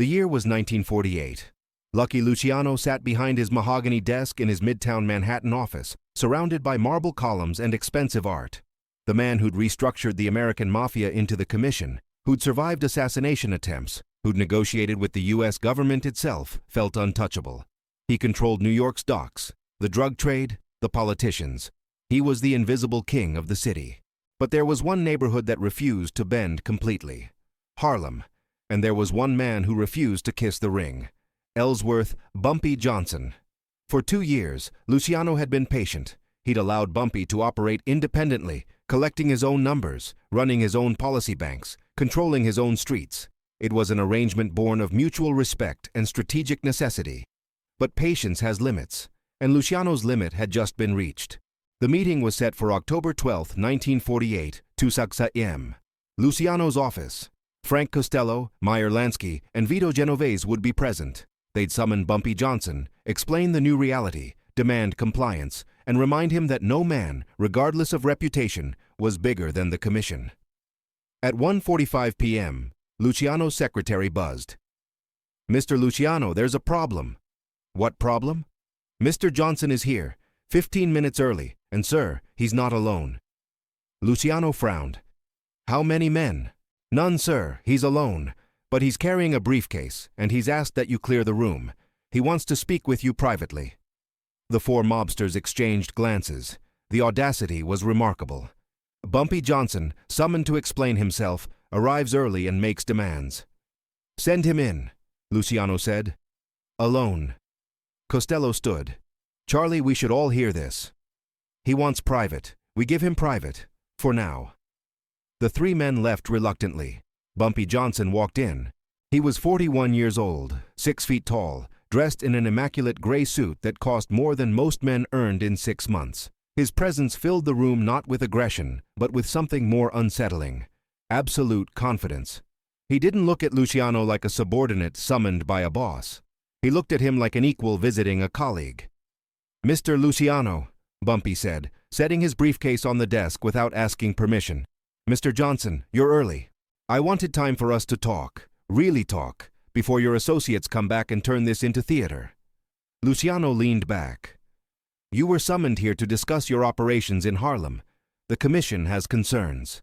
The year was 1948. Lucky Luciano sat behind his mahogany desk in his Midtown Manhattan office, surrounded by marble columns and expensive art. The man who'd restructured the American mafia into the Commission, who'd survived assassination attempts, who'd negotiated with the U.S. government itself, felt untouchable. He controlled New York's docks, the drug trade, the politicians. He was the invisible king of the city. But there was one neighborhood that refused to bend completely: Harlem. And there was one man who refused to kiss the ring: Ellsworth Bumpy Johnson. For 2 years, Luciano had been patient. He'd allowed Bumpy to operate independently, collecting his own numbers, running his own policy banks, controlling his own streets. It was an arrangement born of mutual respect and strategic necessity. But patience has limits, and Luciano's limit had just been reached. The meeting was set for October 12, 1948, 2 a.m. Luciano's office. Frank Costello, Meyer Lansky, and Vito Genovese would be present. They'd summon Bumpy Johnson, explain the new reality, demand compliance, and remind him that no man, regardless of reputation, was bigger than the Commission. At 1:45 p.m., Luciano's secretary buzzed. "Mr. Luciano, there's a problem." "What problem?" "Mr. Johnson is here, 15 minutes early, and sir, he's not alone." Luciano frowned. "How many men?" "None, sir, he's alone, but he's carrying a briefcase, and he's asked that you clear the room. He wants to speak with you privately." The 4 mobsters exchanged glances. The audacity was remarkable. Bumpy Johnson, summoned to explain himself, arrives early and makes demands. "Send him in," Luciano said. "Alone." Costello stood. "Charlie, we should all hear this." "He wants private. We give him private. For now." The 3 men left reluctantly. Bumpy Johnson walked in. He was 41 years old, 6 feet tall, dressed in an immaculate gray suit that cost more than most men earned in 6 months. His presence filled the room not with aggression, but with something more unsettling: absolute confidence. He didn't look at Luciano like a subordinate summoned by a boss. He looked at him like an equal visiting a colleague. "Mr. Luciano," Bumpy said, setting his briefcase on the desk without asking permission. "Mr. Johnson, you're early. I wanted time for us to talk, really talk, before your associates come back and turn this into theater." Luciano leaned back. "You were summoned here to discuss your operations in Harlem. The Commission has concerns."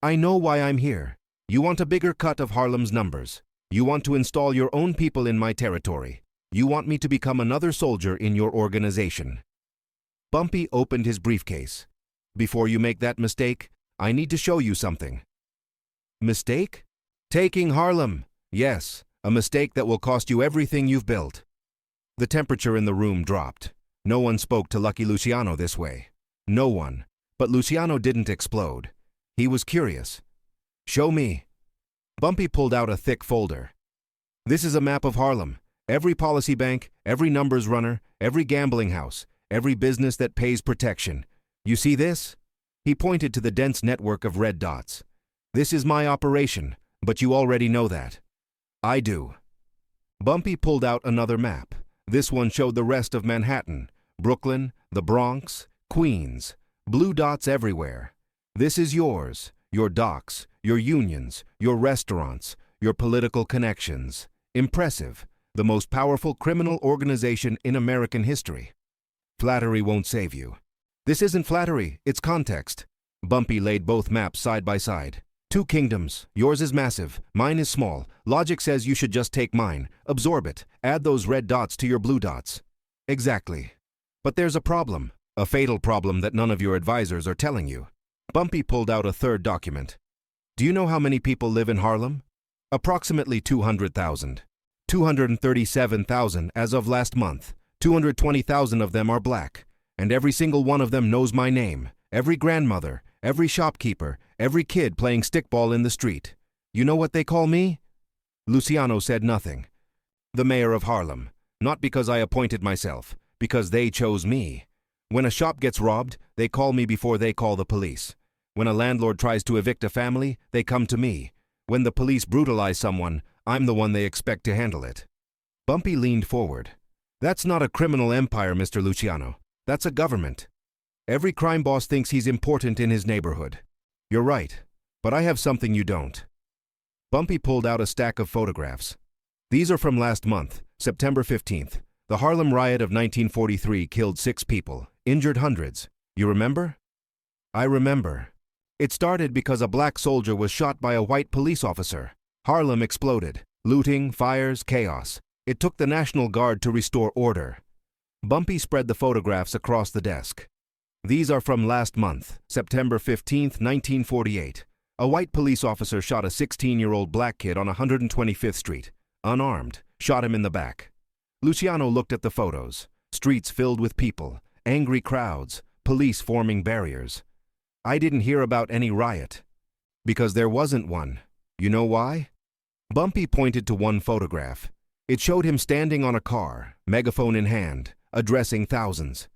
"I know why I'm here. You want a bigger cut of Harlem's numbers. You want to install your own people in my territory. You want me to become another soldier in your organization." Bumpy opened his briefcase. "Before you make that mistake, I need to show you something." "Mistake?" "Taking Harlem. Yes, a mistake that will cost you everything you've built." The temperature in the room dropped. No one spoke to Lucky Luciano this way. No one. But Luciano didn't explode. He was curious. "Show me." Bumpy pulled out a thick folder. "This is a map of Harlem. Every policy bank, every numbers runner, every gambling house, every business that pays protection. You see this?" He pointed to the dense network of red dots. "This is my operation, but you already know that." "I do." Bumpy pulled out another map. This one showed the rest of Manhattan, Brooklyn, the Bronx, Queens, blue dots everywhere. "This is yours, your docks, your unions, your restaurants, your political connections. Impressive, the most powerful criminal organization in American history." "Flattery won't save you." "This isn't flattery, it's context." Bumpy laid both maps side by side. 2 kingdoms. Yours is massive, mine is small. Logic says you should just take mine, absorb it, add those red dots to your blue dots. "Exactly. But there's a problem, a fatal problem that none of your advisors are telling you." Bumpy pulled out a third document. "Do you know how many people live in Harlem?" "Approximately 200,000. 237,000 as of last month. 220,000 of them are black. And every single one of them knows my name. Every grandmother, every shopkeeper, every kid playing stickball in the street. You know what they call me?" Luciano said nothing. "The mayor of Harlem. Not because I appointed myself, because they chose me. When a shop gets robbed, they call me before they call the police. When a landlord tries to evict a family, they come to me. When the police brutalize someone, I'm the one they expect to handle it." Bumpy leaned forward. "That's not a criminal empire, Mr. Luciano. That's a government. Every crime boss thinks he's important in his neighborhood. You're right, but I have something you don't." Bumpy pulled out a stack of photographs. These are from last month, September 15th. The Harlem riot of 1943 killed 6 people, injured hundreds. You remember? I remember. It started because a black soldier was shot by a white police officer. Harlem exploded. Looting, fires, chaos. It took the National Guard to restore order. Bumpy spread the photographs across the desk. These are from last month, September 15th, 1948. A white police officer shot a 16-year-old black kid on 125th Street. Unarmed, shot him in the back. Luciano looked at the photos. Streets filled with people, angry crowds, police forming barriers. I didn't hear about any riot. Because there wasn't one. You know why? Bumpy pointed to one photograph. It showed him standing on a car, megaphone in hand, addressing thousands.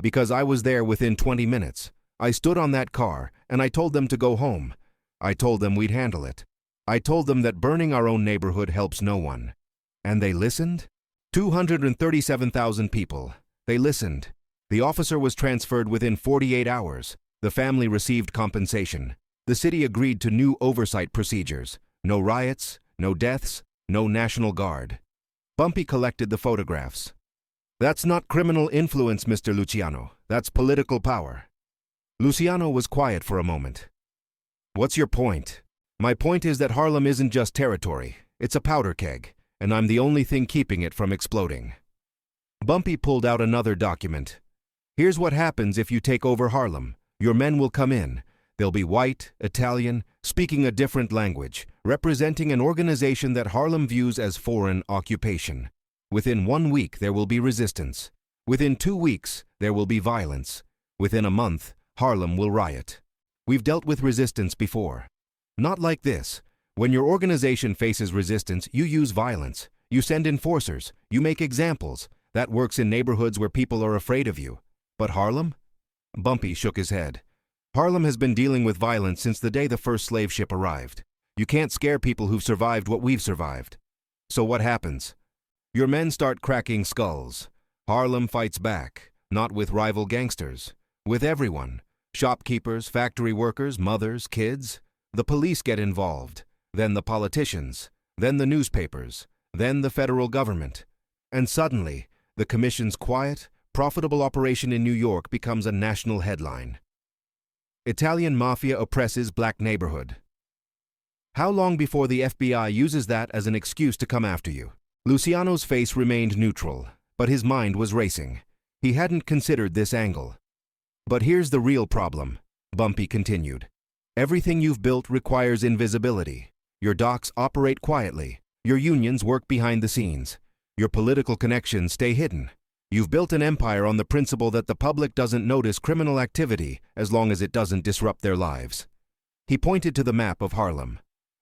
Because I was there within 20 minutes. I stood on that car, and I told them to go home. I told them we'd handle it. I told them that burning our own neighborhood helps no one. And they listened? 237,000 people. They listened. The officer was transferred within 48 hours. The family received compensation. The city agreed to new oversight procedures. No riots, no deaths, no National Guard. Bumpy collected the photographs. That's not criminal influence, Mr. Luciano. That's political power. Luciano was quiet for a moment. What's your point? My point is that Harlem isn't just territory. It's a powder keg, and I'm the only thing keeping it from exploding. Bumpy pulled out another document. Here's what happens if you take over Harlem. Your men will come in. They'll be white, Italian, speaking a different language, representing an organization that Harlem views as foreign occupation. Within 1 week, there will be resistance. Within 2 weeks, there will be violence. Within a month, Harlem will riot. We've dealt with resistance before. Not like this. When your organization faces resistance, you use violence. You send enforcers. You make examples. That works in neighborhoods where people are afraid of you. But Harlem? Bumpy shook his head. Harlem has been dealing with violence since the day the first slave ship arrived. You can't scare people who've survived what we've survived. So what happens? Your men start cracking skulls. Harlem fights back, not with rival gangsters, with everyone. Shopkeepers, factory workers, mothers, kids. The police get involved, then the politicians, then the newspapers, then the federal government. And suddenly, the Commission's quiet, profitable operation in New York becomes a national headline. Italian mafia oppresses black neighborhood. How long before the FBI uses that as an excuse to come after you? Luciano's face remained neutral, but his mind was racing. He hadn't considered this angle. But here's the real problem, Bumpy continued. Everything you've built requires invisibility. Your docks operate quietly. Your unions work behind the scenes. Your political connections stay hidden. You've built an empire on the principle that the public doesn't notice criminal activity as long as it doesn't disrupt their lives. He pointed to the map of Harlem.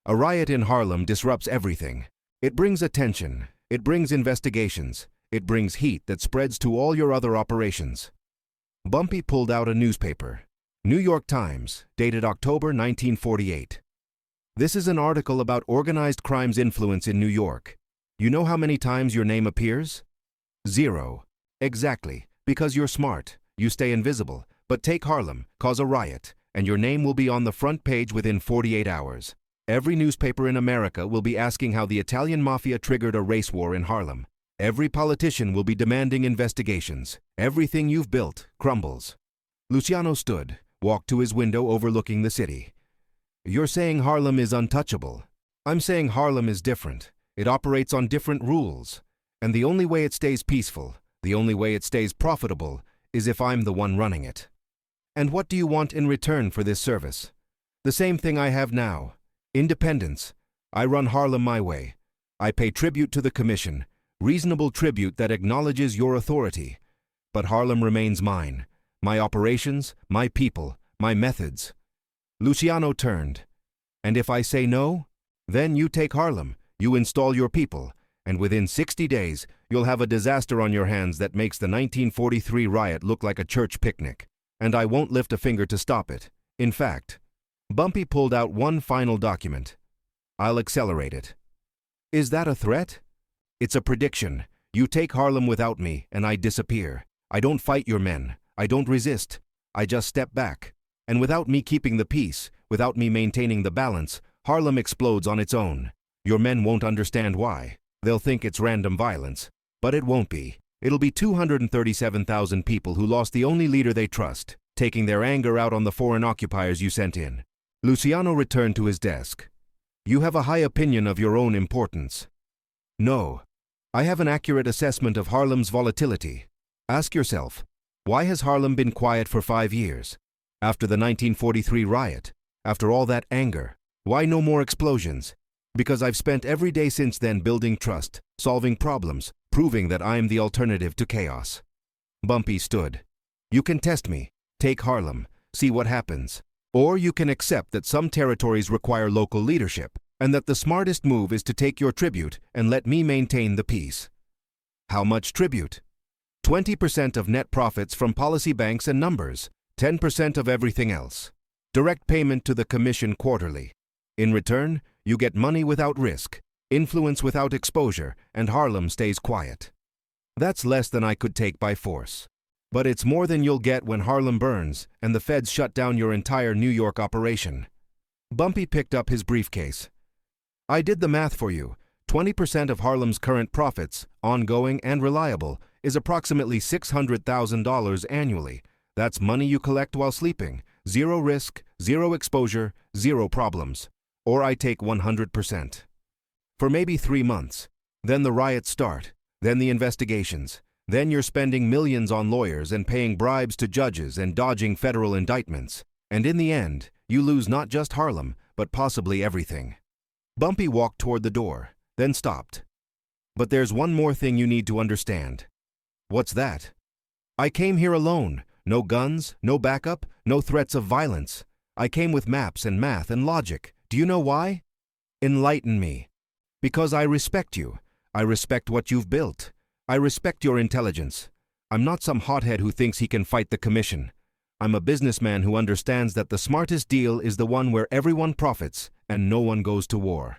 A riot in Harlem disrupts everything. It brings attention. It brings investigations. It brings heat that spreads to all your other operations. Bumpy pulled out a newspaper. New York Times, dated October 1948. This is an article about organized crime's influence in New York. You know how many times your name appears? 0. Exactly, because you're smart. You stay invisible. But take Harlem, cause a riot, and your name will be on the front page within 48 hours. Every newspaper in America will be asking how the Italian mafia triggered a race war in Harlem. Every politician will be demanding investigations. Everything you've built crumbles. Luciano stood, walked to his window overlooking the city. You're saying Harlem is untouchable. I'm saying Harlem is different. It operates on different rules. And the only way it stays peaceful, the only way it stays profitable, is if I'm the one running it. And what do you want in return for this service? The same thing I have now. Independence. I run Harlem my way. I pay tribute to the Commission, reasonable tribute that acknowledges your authority. But Harlem remains mine. My operations, my people, my methods. Luciano turned. And if I say no, then you take Harlem, you install your people, and within 60 days, you'll have a disaster on your hands that makes the 1943 riot look like a church picnic. And I won't lift a finger to stop it. In fact, Bumpy pulled out one final document. I'll accelerate it. Is that a threat? It's a prediction. You take Harlem without me, and I disappear. I don't fight your men. I don't resist. I just step back. And without me keeping the peace, without me maintaining the balance, Harlem explodes on its own. Your men won't understand why. They'll think it's random violence, but it won't be. It'll be 237,000 people who lost the only leader they trust, taking their anger out on the foreign occupiers you sent in. Luciano returned to his desk. You have a high opinion of your own importance. No. I have an accurate assessment of Harlem's volatility. Ask yourself, why has Harlem been quiet for 5 years? After the 1943 riot, after all that anger, why no more explosions? Because I've spent every day since then building trust, solving problems, proving that I'm the alternative to chaos. Bumpy stood. You can test me, take Harlem, see what happens. Or you can accept that some territories require local leadership, and that the smartest move is to take your tribute and let me maintain the peace. How much tribute? 20% of net profits from policy banks and numbers, 10% of everything else. Direct payment to the commission quarterly. In return, you get money without risk, influence without exposure, and Harlem stays quiet. That's less than I could take by force. But it's more than you'll get when Harlem burns and the feds shut down your entire New York operation. Bumpy picked up his briefcase. I did the math for you. 20% of Harlem's current profits, ongoing and reliable, is approximately $600,000 annually. That's money you collect while sleeping. Zero risk, zero exposure, zero problems. Or I take 100%. For maybe 3 months. Then the riots start. Then the investigations. Then you're spending millions on lawyers and paying bribes to judges and dodging federal indictments. And in the end, you lose not just Harlem, but possibly everything. Bumpy walked toward the door, then stopped. But there's one more thing you need to understand. What's that? I came here alone. No guns, no backup, no threats of violence. I came with maps and math and logic. Do you know why? Enlighten me. Because I respect you. I respect what you've built. I respect your intelligence. I'm not some hothead who thinks he can fight the commission. I'm a businessman who understands that the smartest deal is the one where everyone profits and no one goes to war.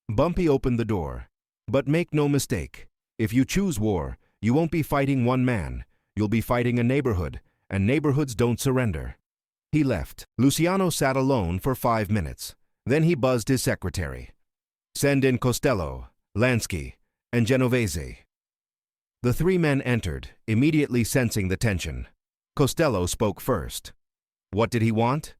Bumpy opened the door. But make no mistake, if you choose war, you won't be fighting one man. You'll be fighting a neighborhood, and neighborhoods don't surrender. He left. Luciano sat alone for 5 minutes. Then he buzzed his secretary. Send in Costello, Lansky, and Genovese. The 3 men entered, immediately sensing the tension. Costello spoke first. What did he want?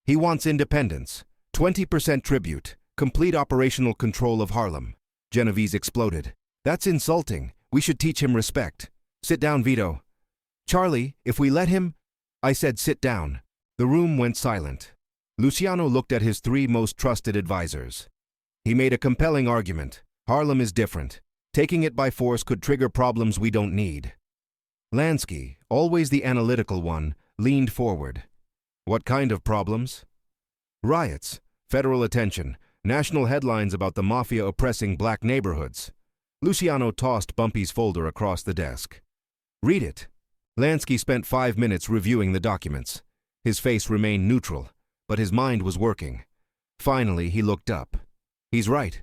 He wants independence, 20% tribute, complete operational control of Harlem. Genovese exploded. That's insulting. We should teach him respect. Sit down, Vito. Charlie, if we let him... I said sit down. The room went silent. Luciano looked at his 3 most trusted advisors. He made a compelling argument. Harlem is different. Taking it by force could trigger problems we don't need. Lansky, always the analytical one, leaned forward. What kind of problems? Riots, federal attention, national headlines about the mafia oppressing black neighborhoods. Luciano tossed Bumpy's folder across the desk. Read it. Lansky spent 5 minutes reviewing the documents. His face remained neutral, but his mind was working. Finally, he looked up. He's right.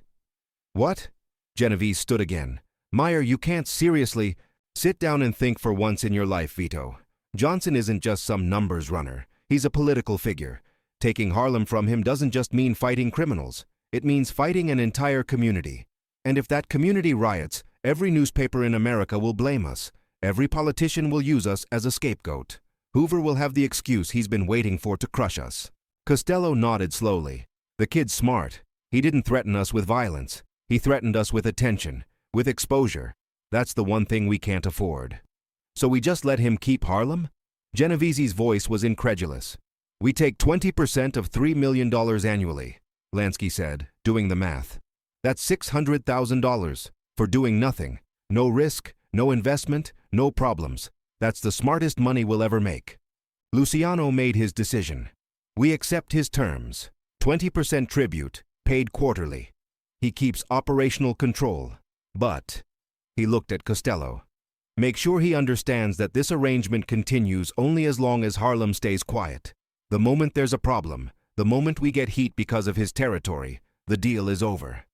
What? Genovese stood again. Meyer, you can't seriously... Sit down and think for once in your life, Vito. Johnson isn't just some numbers runner. He's a political figure. Taking Harlem from him doesn't just mean fighting criminals. It means fighting an entire community. And if that community riots, every newspaper in America will blame us. Every politician will use us as a scapegoat. Hoover will have the excuse he's been waiting for to crush us. Costello nodded slowly. The kid's smart. He didn't threaten us with violence. He threatened us with attention, with exposure. That's the one thing we can't afford. So we just let him keep Harlem? Genovese's voice was incredulous. We take 20% of $3 million annually, Lansky said, doing the math. That's $600,000 for doing nothing. No risk, no investment, no problems. That's the smartest money we'll ever make. Luciano made his decision. We accept his terms. 20% tribute, paid quarterly. He keeps operational control. But, he looked at Costello. Make sure he understands that this arrangement continues only as long as Harlem stays quiet. The moment there's a problem, the moment we get heat because of his territory, the deal is over.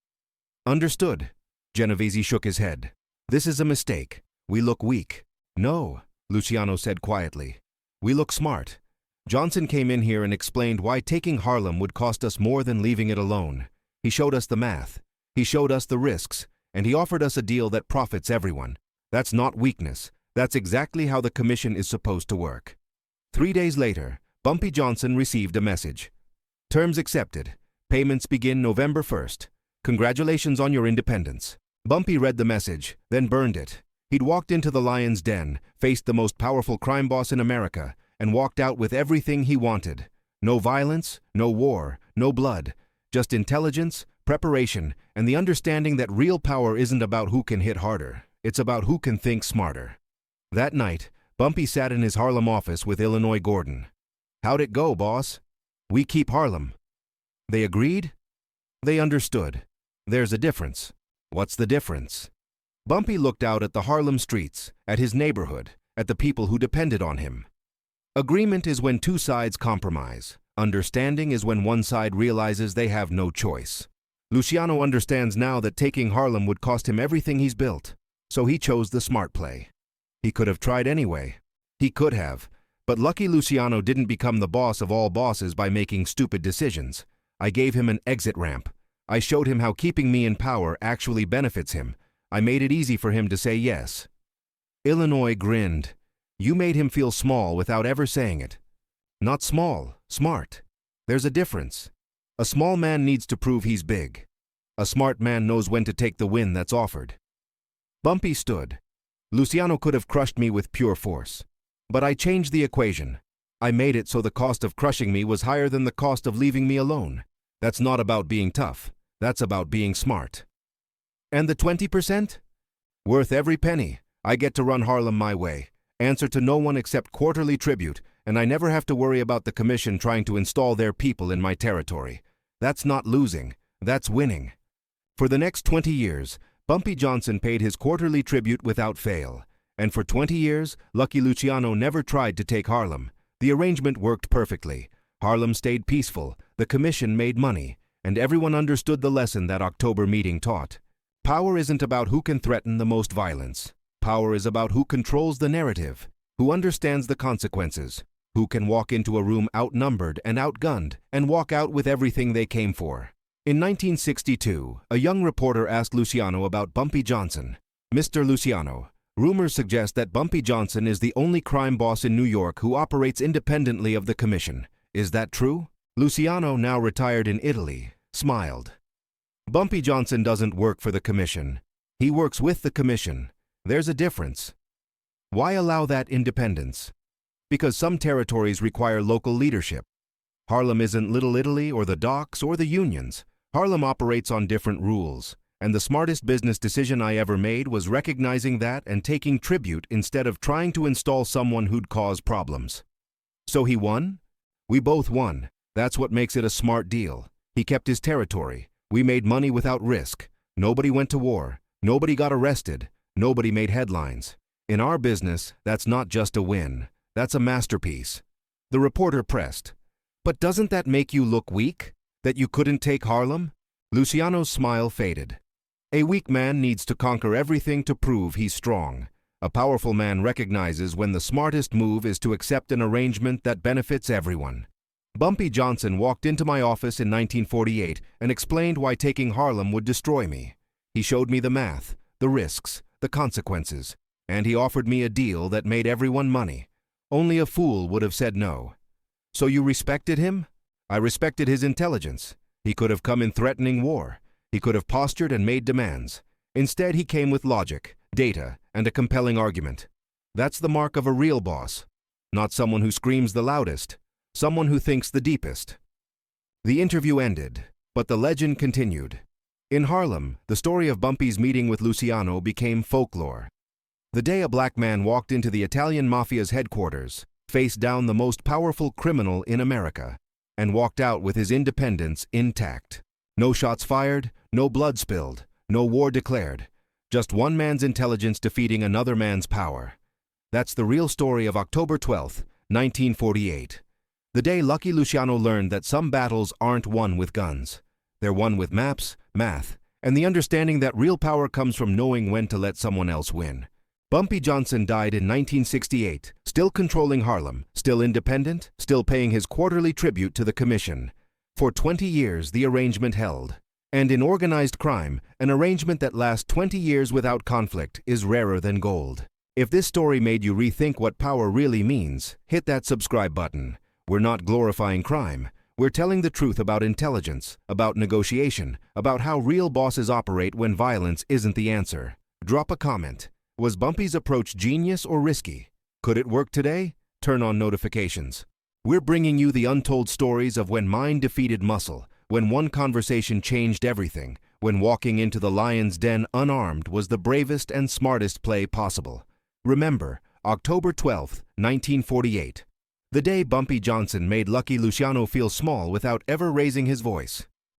Understood. Genovese shook his head. This is a mistake. We look weak. No, Luciano said quietly. We look smart. Johnson came in here and explained why taking Harlem would cost us more than leaving it alone. He showed us the math. He showed us the risks. and he offered us a deal that profits everyone. That's not weakness. That's exactly how the commission is supposed to work. 3 days later, Bumpy Johnson received a message. Terms accepted. Payments begin November 1st. Congratulations on your independence. Bumpy read the message, then burned it. He'd walked into the lion's den, faced the most powerful crime boss in America, and walked out with everything he wanted. No violence, no war, no blood. Just intelligence, preparation, and the understanding that real power isn't about who can hit harder. It's about who can think smarter. That night, Bumpy sat in his Harlem office with Illinois Gordon. How'd it go, boss? We keep Harlem. They agreed? They understood. There's a difference. What's the difference? Bumpy looked out at the Harlem streets, at his neighborhood, at the people who depended on him. Agreement is when two sides compromise. Understanding is when one side realizes they have no choice. Luciano understands now that taking Harlem would cost him everything he's built, so he chose the smart play. He could have tried anyway. He could have. But lucky Luciano didn't become the boss of all bosses by making stupid decisions. I gave him an exit ramp. I showed him how keeping me in power actually benefits him. I made it easy for him to say yes. Illinois grinned. You made him feel small without ever saying it. Not small, smart. There's a difference. A small man needs to prove he's big. A smart man knows when to take the win that's offered. Bumpy stood. Luciano could have crushed me with pure force. But I changed the equation. I made it so the cost of crushing me was higher than the cost of leaving me alone. That's not about being tough. That's about being smart. And the 20%? Worth every penny. I get to run Harlem my way. Answer to no one except quarterly tribute, and I never have to worry about the commission trying to install their people in my territory. That's not losing. That's winning. For the next 20 years, Bumpy Johnson paid his quarterly tribute without fail. And for 20 years, Lucky Luciano never tried to take Harlem. The arrangement worked perfectly. Harlem stayed peaceful, the commission made money, and everyone understood the lesson that October meeting taught. Power isn't about who can threaten the most violence. Power is about who controls the narrative, who understands the consequences, who can walk into a room outnumbered and outgunned and walk out with everything they came for. In 1962, a young reporter asked Luciano about Bumpy Johnson. Mr. Luciano, rumors suggest that Bumpy Johnson is the only crime boss in New York who operates independently of the commission. Is that true? Luciano, now retired in Italy, smiled. Bumpy Johnson doesn't work for the commission. He works with the commission. There's a difference. Why allow that independence? Because some territories require local leadership. Harlem isn't Little Italy or the docks or the unions. Harlem operates on different rules. And the smartest business decision I ever made was recognizing that and taking tribute instead of trying to install someone who'd cause problems. So he won? We both won. That's what makes it a smart deal. He kept his territory. We made money without risk. Nobody went to war. Nobody got arrested. Nobody made headlines. In our business, that's not just a win. That's a masterpiece. The reporter pressed. But doesn't that make you look weak? That you couldn't take Harlem? Luciano's smile faded. A weak man needs to conquer everything to prove he's strong. A powerful man recognizes when the smartest move is to accept an arrangement that benefits everyone. Bumpy Johnson walked into my office in 1948 and explained why taking Harlem would destroy me. He showed me the math, the risks, the consequences, and he offered me a deal that made everyone money. Only a fool would have said no. So you respected him? I respected his intelligence. He could have come in threatening war. He could have postured and made demands. Instead, he came with logic, data, and a compelling argument. That's the mark of a real boss. Not someone who screams the loudest, someone who thinks the deepest. The interview ended, but the legend continued. In Harlem, the story of Bumpy's meeting with Luciano became folklore. The day a black man walked into the Italian Mafia's headquarters, faced down the most powerful criminal in America, and walked out with his independence intact. No shots fired, no blood spilled, no war declared. Just one man's intelligence defeating another man's power. That's the real story of October 12th, 1948. The day Lucky Luciano learned that some battles aren't won with guns. They're won with maps, math, and the understanding that real power comes from knowing when to let someone else win. Bumpy Johnson died in 1968, still controlling Harlem, still independent, still paying his quarterly tribute to the commission. For 20 years, the arrangement held. And in organized crime, an arrangement that lasts 20 years without conflict is rarer than gold. If this story made you rethink what power really means, hit that subscribe button. We're not glorifying crime. We're telling the truth about intelligence, about negotiation, about how real bosses operate when violence isn't the answer. Drop a comment. Was Bumpy's approach genius or risky? Could it work today? Turn on notifications. We're bringing you the untold stories of when mind defeated muscle, when one conversation changed everything, when walking into the lion's den unarmed was the bravest and smartest play possible. Remember, October 12th, 1948. The day Bumpy Johnson made Lucky Luciano feel small without ever raising his voice.